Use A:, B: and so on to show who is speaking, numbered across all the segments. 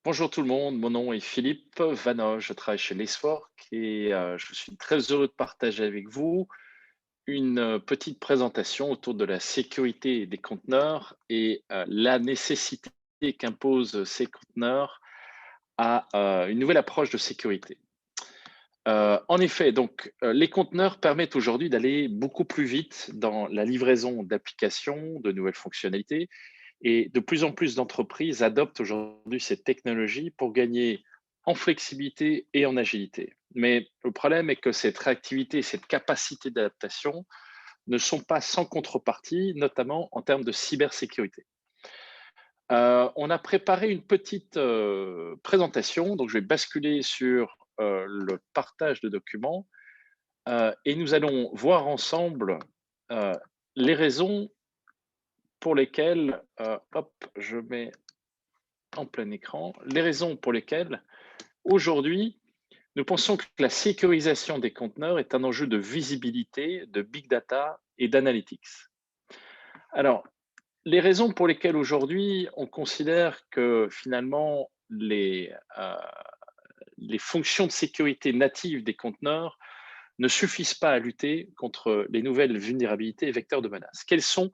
A: Bonjour tout le monde, mon nom est Philippe Vanoche, je travaille chez Lacework et je suis très heureux de partager avec vous une petite présentation autour de la sécurité des conteneurs et la nécessité qu'imposent ces conteneurs à une nouvelle approche de sécurité. En effet, les conteneurs permettent aujourd'hui d'aller beaucoup plus vite dans la livraison d'applications, de nouvelles fonctionnalités, et de plus en plus d'entreprises adoptent aujourd'hui cette technologie pour gagner en flexibilité et en agilité. Mais le problème est que cette réactivité et cette capacité d'adaptation ne sont pas sans contrepartie, notamment en termes de cybersécurité. On a préparé une petite présentation, donc je vais basculer sur le partage de documents et nous allons voir ensemble euh, les raisons pour lesquelles, hop, je mets en plein écran, les raisons pour lesquelles aujourd'hui, nous pensons que la sécurisation des conteneurs est un enjeu de visibilité, de big data et d'analytics. Alors, les raisons pour lesquelles aujourd'hui on considère que finalement les fonctions de sécurité natives des conteneurs ne suffisent pas à lutter contre les nouvelles vulnérabilités et vecteurs de menaces. Quelles sont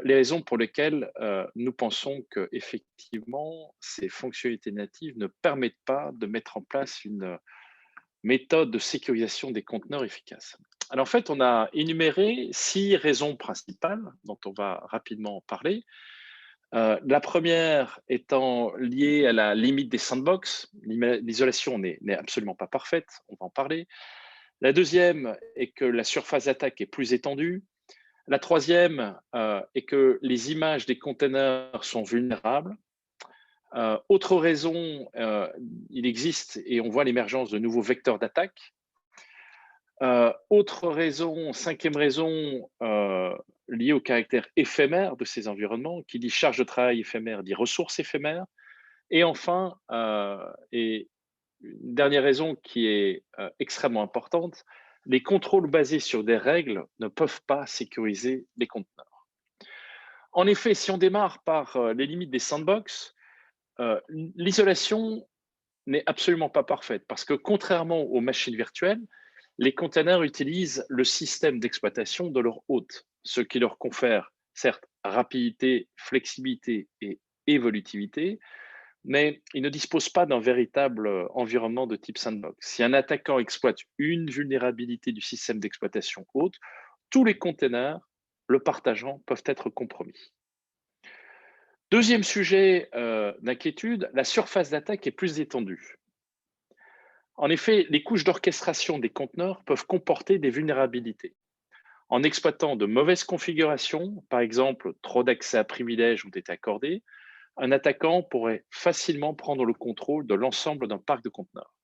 A: les raisons pour lesquelles nous pensons que effectivement ces fonctionnalités natives ne permettent pas de mettre en place une méthode de sécurisation des conteneurs efficace. Alors en fait, on a énuméré 6 raisons principales dont on va rapidement parler. La première étant liée à la limite des sandbox. L'isolation n'est absolument pas parfaite, on va en parler. La deuxième est que la surface d'attaque est plus étendue. La troisième est que les images des containers sont vulnérables. Autre raison, il existe et on voit l'émergence de nouveaux vecteurs d'attaque. Autre raison, cinquième raison, liée au caractère éphémère de ces environnements. Qui dit charge de travail éphémère dit ressources éphémères. Et enfin, et une dernière raison qui est extrêmement importante, les contrôles basés sur des règles ne peuvent pas sécuriser les conteneurs. En effet, si on démarre par les limites des sandbox, l'isolation n'est absolument pas parfaite parce que contrairement aux machines virtuelles, les containers utilisent le système d'exploitation de leur hôte, ce qui leur confère certes rapidité, flexibilité et évolutivité, mais ils ne disposent pas d'un véritable environnement de type sandbox. Si un attaquant exploite une vulnérabilité du système d'exploitation hôte, tous les containers le partageant peuvent être compromis. Deuxième sujet d'inquiétude, la surface d'attaque est plus étendue. En effet, les couches d'orchestration des conteneurs peuvent comporter des vulnérabilités. En exploitant de mauvaises configurations, par exemple trop d'accès à privilèges ont été accordés, un attaquant pourrait facilement prendre le contrôle de l'ensemble d'un parc de conteneurs.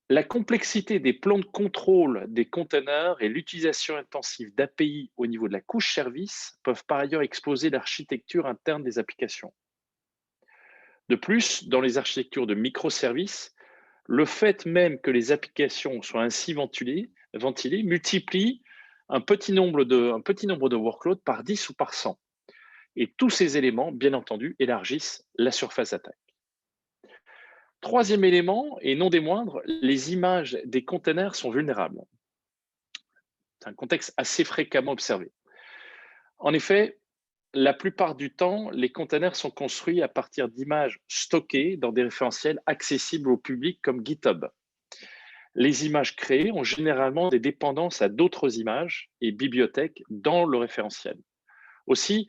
A: La complexité des plans de contrôle des conteneurs et l'utilisation intensive d'API au niveau de la couche service peuvent par ailleurs exposer l'architecture interne des applications. De plus, dans les architectures de microservices, le fait même que les applications soient ainsi ventilées multiplie un petit nombre de workloads par 10 ou par 100. Et tous ces éléments, bien entendu, élargissent la surface d'attaque. Troisième élément, et non des moindres, les images des containers sont vulnérables. C'est un contexte assez fréquemment observé. En effet, la plupart du temps, les containers sont construits à partir d'images stockées dans des référentiels accessibles au public comme GitHub. Les images créées ont généralement des dépendances à d'autres images et bibliothèques dans le référentiel. Aussi,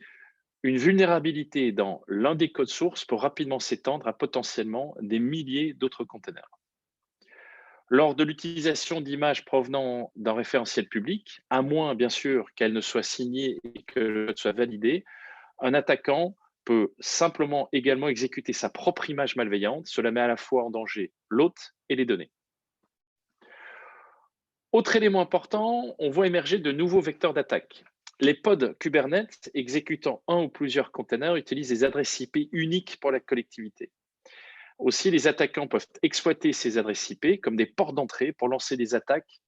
A: une vulnérabilité dans l'un des codes sources peut rapidement s'étendre à potentiellement des milliers d'autres containers. Lors de l'utilisation d'images provenant d'un référentiel public, à moins bien sûr qu'elles ne soient signées et que le code soit validé, un attaquant peut simplement également exécuter sa propre image malveillante. Cela met à la fois en danger l'hôte et les données. Autre élément important, on voit émerger de nouveaux vecteurs d'attaque. Les pods Kubernetes exécutant un ou plusieurs containers utilisent des adresses IP uniques pour la collectivité. Aussi, les attaquants peuvent exploiter ces adresses IP comme des portes d'entrée pour lancer des attaques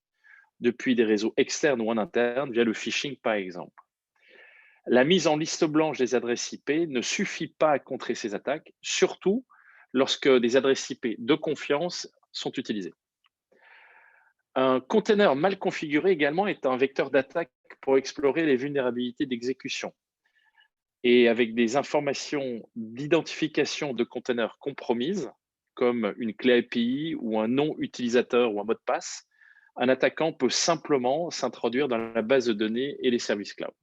A: depuis des réseaux externes ou en interne via le phishing par exemple. La mise en liste blanche des adresses IP ne suffit pas à contrer ces attaques, surtout lorsque des adresses IP de confiance sont utilisées. Un container mal configuré également est un vecteur d'attaque pour explorer les vulnérabilités d'exécution. Et avec des informations d'identification de containers compromises, comme une clé API ou un nom utilisateur ou un mot de passe, un attaquant peut simplement s'introduire dans la base de données et les services cloud.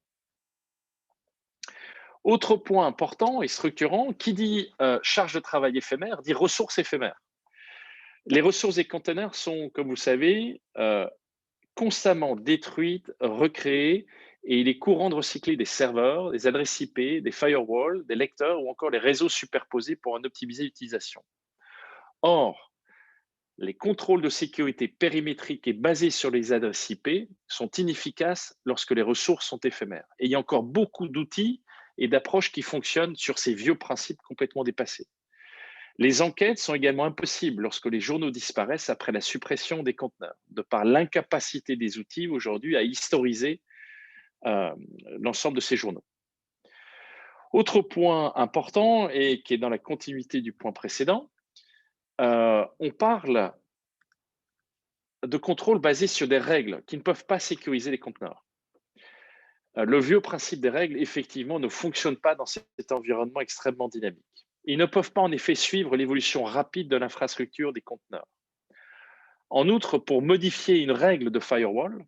A: Autre point important et structurant, qui dit charge de travail éphémère, dit ressources éphémères. Les ressources des containers sont, comme vous le savez, constamment détruites, recréées, et il est courant de recycler des serveurs, des adresses IP, des firewalls, des lecteurs ou encore les réseaux superposés pour en optimiser l'utilisation. Or, les contrôles de sécurité périmétriques et basés sur les adresses IP sont inefficaces lorsque les ressources sont éphémères. Et il y a encore beaucoup d'outils et d'approches qui fonctionnent sur ces vieux principes complètement dépassés. Les enquêtes sont également impossibles lorsque les journaux disparaissent après la suppression des conteneurs, de par l'incapacité des outils aujourd'hui à historiser euh, l'ensemble de ces journaux. Autre point important et qui est dans la continuité du point précédent, on parle de contrôle basé sur des règles qui ne peuvent pas sécuriser les conteneurs. Le vieux principe des règles, effectivement, ne fonctionne pas dans cet environnement extrêmement dynamique. Ils ne peuvent pas en effet suivre l'évolution rapide de l'infrastructure des conteneurs. En outre, pour modifier une règle de firewall,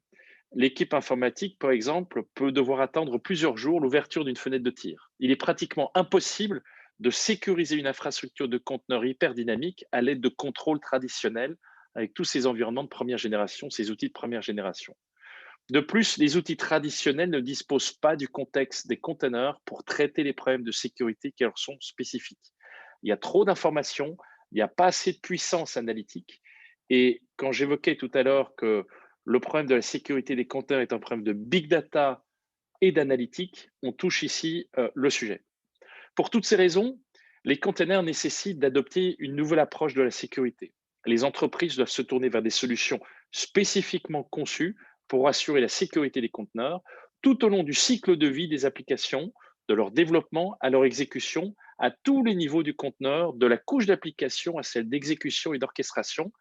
A: l'équipe informatique, par exemple, peut devoir attendre plusieurs jours l'ouverture d'une fenêtre de tir. Il est pratiquement impossible de sécuriser une infrastructure de conteneurs hyper dynamique à l'aide de contrôles traditionnels avec tous ces environnements de première génération, ces outils de première génération. De plus, les outils traditionnels ne disposent pas du contexte des containers pour traiter les problèmes de sécurité qui leur sont spécifiques. Il y a trop d'informations, il n'y a pas assez de puissance analytique. Et quand j'évoquais tout à l'heure que le problème de la sécurité des conteneurs est un problème de big data et d'analytique, on touche ici le sujet. Pour toutes ces raisons, les containers nécessitent d'adopter une nouvelle approche de la sécurité. Les entreprises doivent se tourner vers des solutions spécifiquement conçues pour assurer la sécurité des conteneurs tout au long du cycle de vie des applications, de leur développement à leur exécution, à tous les niveaux du conteneur, de la couche d'application à celle d'exécution et d'orchestration,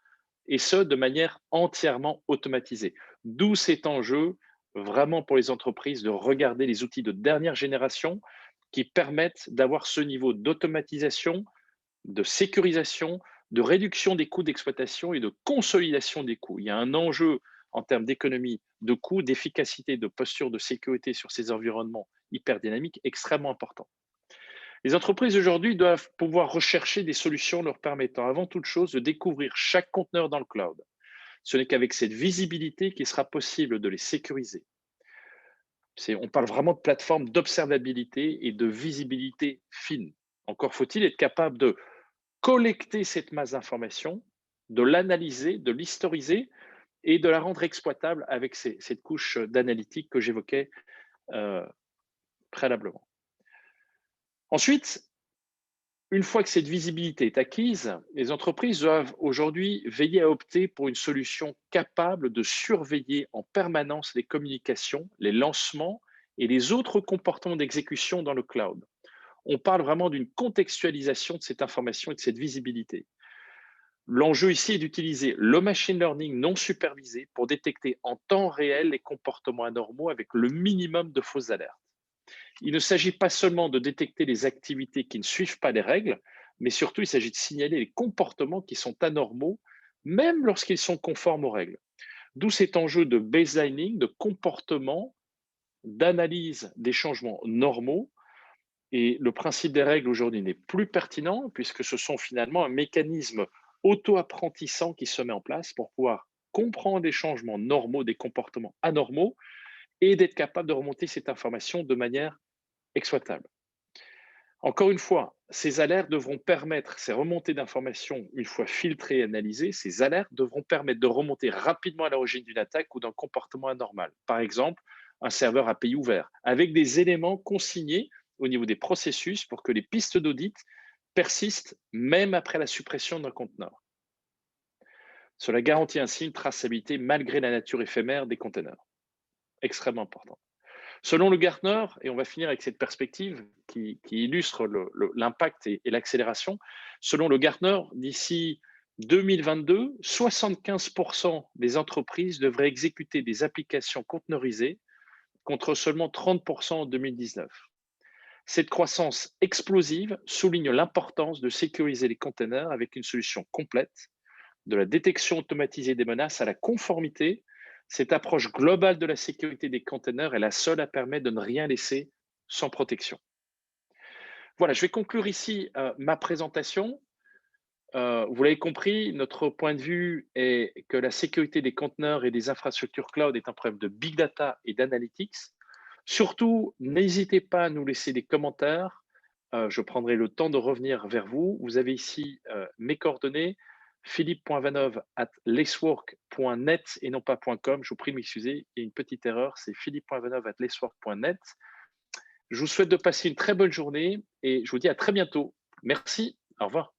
A: et ce, de manière entièrement automatisée. D'où cet enjeu vraiment pour les entreprises de regarder les outils de dernière génération qui permettent d'avoir ce niveau d'automatisation, de sécurisation, de réduction des coûts d'exploitation et de consolidation des coûts. Il y a un enjeu en termes d'économie, de coûts, d'efficacité, de posture de sécurité sur ces environnements hyper dynamiques extrêmement important. Les entreprises aujourd'hui doivent pouvoir rechercher des solutions leur permettant avant toute chose de découvrir chaque conteneur dans le cloud. Ce n'est qu'avec cette visibilité qu'il sera possible de les sécuriser. On parle vraiment de plateforme d'observabilité et de visibilité fine. Encore faut-il être capable de collecter cette masse d'informations, de l'analyser, de l'historiser et de la rendre exploitable avec cette couche d'analytique que j'évoquais euh, préalablement. Ensuite, une fois que cette visibilité est acquise, les entreprises doivent aujourd'hui veiller à opter pour une solution capable de surveiller en permanence les communications, les lancements et les autres comportements d'exécution dans le cloud. On parle vraiment d'une contextualisation de cette information et de cette visibilité. L'enjeu ici est d'utiliser le machine learning non supervisé pour détecter en temps réel les comportements anormaux avec le minimum de fausses alertes. Il ne s'agit pas seulement de détecter les activités qui ne suivent pas les règles, mais surtout il s'agit de signaler les comportements qui sont anormaux, même lorsqu'ils sont conformes aux règles. D'où cet enjeu de baselining, de comportement, d'analyse des changements normaux. Et le principe des règles aujourd'hui n'est plus pertinent puisque ce sont finalement un mécanisme auto-apprentissant qui se met en place pour pouvoir comprendre des changements normaux, des comportements anormaux et d'être capable de remonter cette information de manière exploitable. Encore une fois, ces alertes devront permettre, ces remontées d'informations, une fois filtrées et analysées, ces alertes devront permettre de remonter rapidement à l'origine d'une attaque ou d'un comportement anormal. Par exemple, un serveur API ouvert, avec des éléments consignés au niveau des processus pour que les pistes d'audit persistent même après la suppression d'un conteneur. Cela garantit ainsi une traçabilité malgré la nature éphémère des conteneurs. Extrêmement important. Selon le Gartner, et on va finir avec cette perspective qui illustre l'impact et l'accélération, selon le Gartner, d'ici 2022, 75% des entreprises devraient exécuter des applications conteneurisées contre seulement 30% en 2019. Cette croissance explosive souligne l'importance de sécuriser les containers avec une solution complète, de la détection automatisée des menaces à la conformité. Cette approche globale de la sécurité des containers est la seule à permettre de ne rien laisser sans protection. Voilà, je vais conclure ici ma présentation. Vous l'avez compris, notre point de vue est que la sécurité des conteneurs et des infrastructures cloud est un problème de big data et d'analytics. Surtout, n'hésitez pas à nous laisser des commentaires. Je prendrai le temps de revenir vers vous. Vous avez ici mes coordonnées, philippe.vanov@lacework.net et non pas .com. Je vous prie de m'excuser, il y a une petite erreur, c'est philippe.vanov@lacework.net. Je vous souhaite de passer une très bonne journée et je vous dis à très bientôt. Merci, au revoir.